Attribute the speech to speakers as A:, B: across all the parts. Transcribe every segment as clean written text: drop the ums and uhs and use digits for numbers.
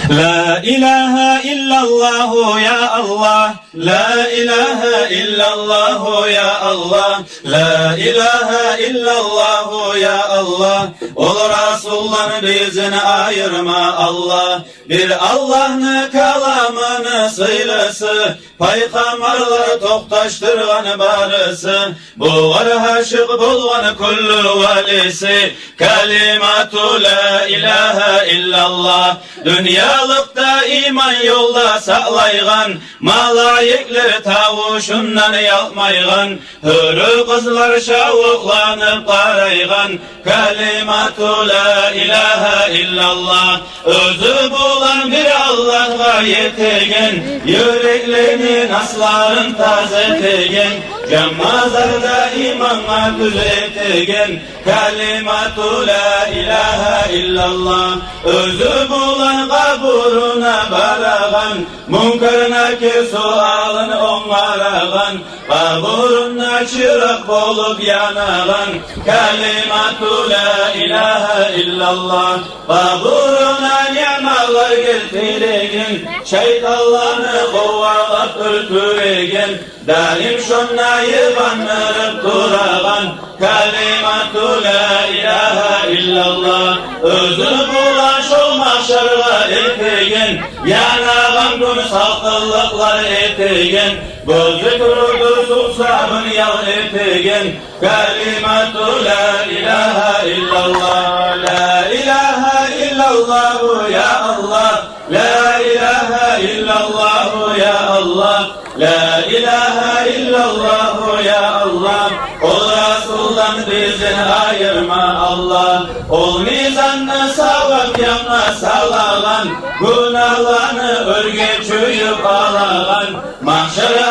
A: La ilahe illallah ya Allah, la ilahe illallah ya Allah, la ilahe illallah ya Allah. Ol Resul'dan bizini ayırma Allah, bir Allah'ını kalamını sıylası, paykamarlar toktaştırgan barısı, buğar haşık bulgan kullu valisi, kalimatu la ilahe illallah. Dünyalıkta iman yolda sağlaygan, malayikler tavuşundan yalmaygan, hürü kızlar şavuklanıp qaraygan, kalimatu la ilahe illallah. Özü bulan bir Allah'a yetegen, yüreklerini nasların tazetegen, Cemmazarda imana düz etegen, kalimatu la ilahe illallah. Özü bulan kaburuna baragan, munkar nakir sualın onaragan, kaburuna çırak bolup yanagan, kalimatu la ilahe illallah. Kaburuna ni'malar geltiregen, şeytanlarını kovalap öldüregen, daim şonnayı bandırıp duragan, kalimatu la ilahe illallah. Özü bulan şol mahşarga etegen, yanagan gün salkıllıklar etegen, gözü kurudur susabın yal etegen, kalimatu la ilahe illallah. La ilahe illallah ya Allah, la ilahe illallah ya Allah, la ilahe illallah ya Allah. Ol Resul'dan bizden ayırma Allah, ol mizanını savab yanına salagan, günahlarını örge çöyüp alagan, mahşere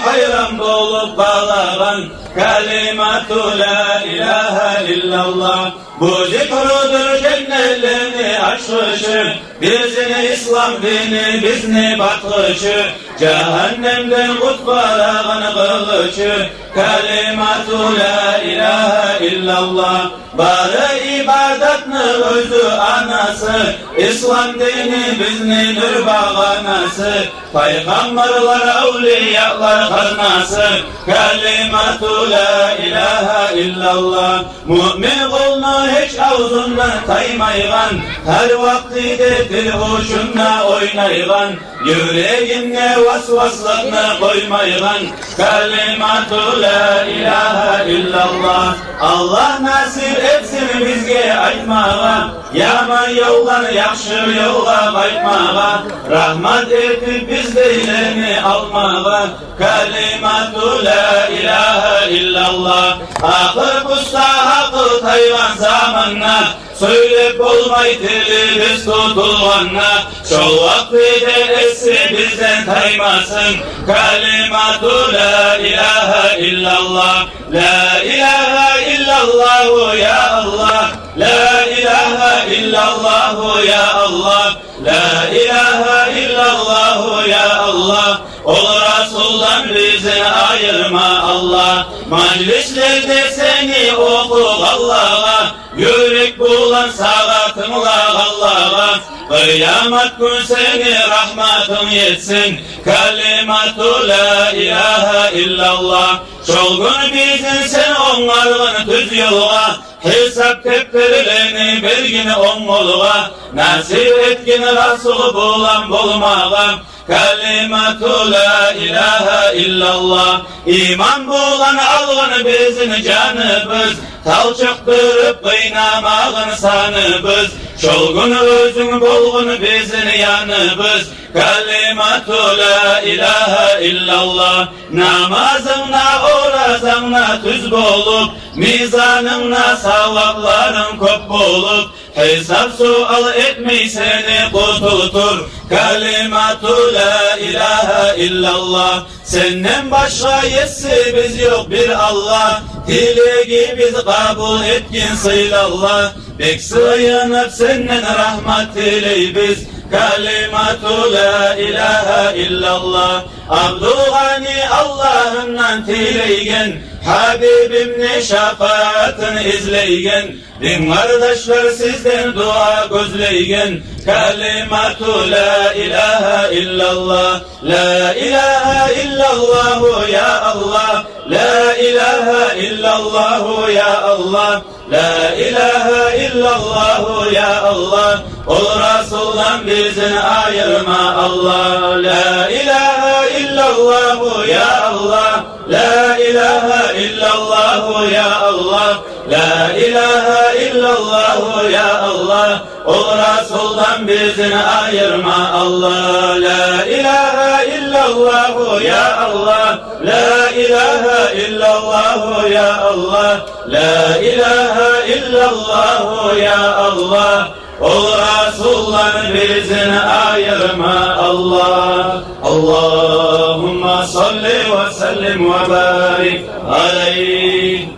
A: hayran bolup balagan, kalimatu la ilahe illallah. Bu zikrudur cennetlerini açışı, bizini İslam dini bizni bakışı, cehennemden kutbalagan kılıçı, kalimatu la ilahe illallah. Bari ibadatını özü anası, İslam dini bizni nur bağanası, peygamberler evliyalar haznası, kalimatu la ilahe illallah. Mümin kulunu hiç ağzından taymaygan, her vaktide dil hoşunla oynaygan, yüreğine vasvaslarını koymaygan, kalimatu la ilahe illallah. Allah nasip etsin bizge aytmağa, yaman yoldan yaxşı yolga qaytmağa, rahmat etip bizdeyleni almağa, kalimatu la ilahe illallah. Akıl kusta hakkı tayvan zamanna, söylep olmay dilimiz tutulganna, şol vaktide etsi bizden taymasın, kalimatu la ilahe illallah. La ilahe illallah ya Allah, la ilahe illallah ya Allah, la ilahe illallah ya Allah. Ol Resul'dan bizi ayırma Allah, majlislerde seni oku Allah'a, yürek bulan sağatınla Allah'a, kıyamet gün seni rahmatın yetsin, kalimatu la ilahe illallah. Şol gün bizim sen onlarını düz yolga, hesap tepkilerini bergini on olga, nasip etkin Resul bulan bulmağa, kalimatu la ilahe illallah. İman bulan algın bizin canımız, talçıktırıp kıynamağın sanımız, şol gün özün bolgun bizin yanımız, kalimatu la ilahe illallah. Namazına orazına tüz bolup, mizanına savapların köp bolup, hesap sual etmey seni kututur, kalimatu la ilahe illallah. Senden başka yesi biz yok bir Allah, dilegi biz kabul etkin sıylallah. Bek sığınıp senden rahmat diley biz, kalimatu la ilahe illallah. Abdülgani Allah'ından tileygen, Habibim ne şefaatini izleyin, din kardeşler sizden dua gözleyin. Kalimatu la ilahe illallah, la ilahe illallah ya Allah, la ilahe illallah ya Allah, la ilahe illallah ya Allah. Ol Resul'dan bizini ayırma Allah, la ilahe illallah ya Allah, la ilahe illallah ya Allah, la ilahe illallah ya Allah. Ol Resul'dan bizini ayırma Allah, la ilahe illallah ya Allah, la ilahe illallah ya Allah, la ilahe illallah ya Allah. Ol Resul'dan bizini ayırma Allah. Allahümme salli ve sellim ve barik aleyh.